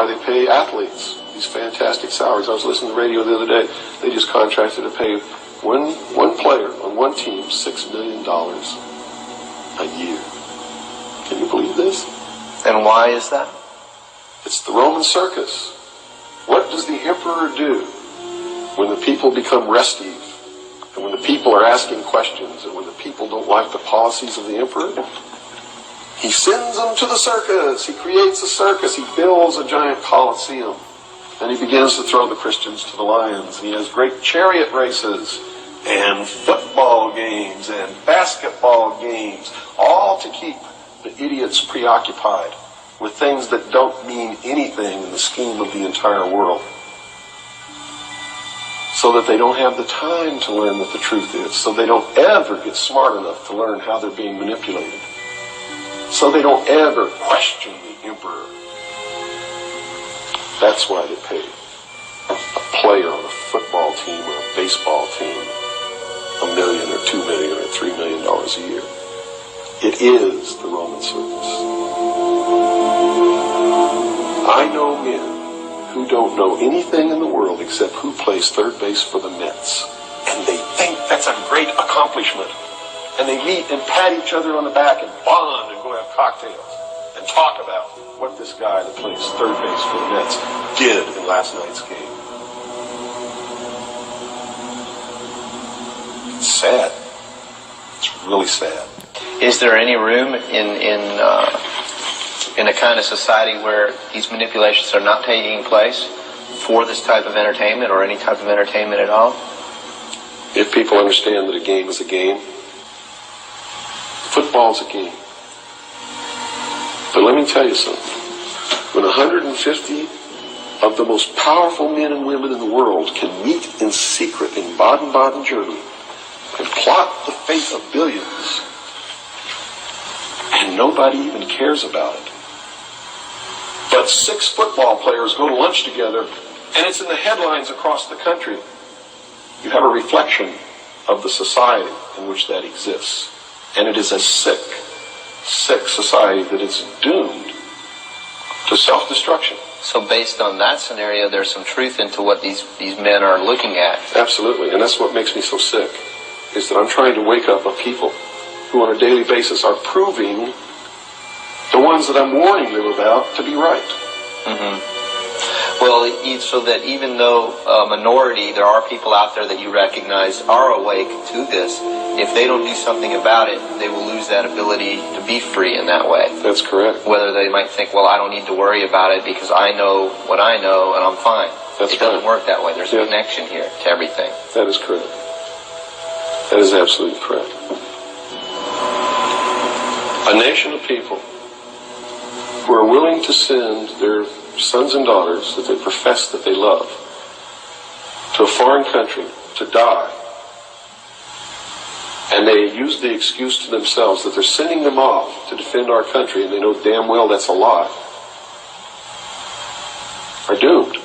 why they pay athletes these fantastic salaries. I was listening to the radio the other day. They just contracted to pay one player on one team $6 million a year. Can you believe this? And why is that? It's the Roman circus. What does the emperor do when the people become restive, and when the people are asking questions, and when the people don't like the policies of the emperor? He sends them to the circus. He creates a circus. He builds a giant coliseum. And he begins to throw the Christians to the lions. And he has great chariot races and football games and basketball games, all to keep the idiots preoccupied with things that don't mean anything in the scheme of the entire world, so that they don't have the time to learn what the truth is, so they don't ever get smart enough to learn how they're being manipulated, so they don't ever question the emperor. That's why they pay a player on a football team or a baseball team $1 million or $2 million or $3 million a year. It is the Roman circus. I know men who don't know anything in the world except who plays third base for the Mets. And they think that's a great accomplishment. And they meet and pat each other on the back and bond and go have cocktails and talk about what this guy that plays third base for the Mets did in last night's game. It's sad. It's really sad. Is there any room in a kind of society where these manipulations are not taking place for this type of entertainment or any type of entertainment at all? If people understand that a game is a game, football's a game. But let me tell you something. When 150 of the most powerful men and women in the world can meet in secret in Baden-Baden, Germany, and plot the fate of billions, and nobody even cares about it, but 6 football players go to lunch together, and it's in the headlines across the country, you have a reflection of the society in which that exists. And it is a sick society that is doomed to self-destruction. So based on that scenario, there's some truth into what these men are looking at. Absolutely, and that's what makes me so sick, is that I'm trying to wake up a people who on a daily basis are proving the ones that I'm warning them about to be right. Mm-hmm. Well, so that even though a minority, there are people out there that you recognize are awake to this, if they don't do something about it, they will lose that ability to be free in that way. That's correct. Whether they might think, well, I don't need to worry about it because I know what I know and I'm fine. That's it doesn't work that way. There's a connection here to everything. That is correct. That is absolutely correct. A nation of people who are willing to send their sons and daughters that they profess that they love to a foreign country to die, and they use the excuse to themselves that they're sending them off to defend our country, and they know damn well that's a lie, are doomed.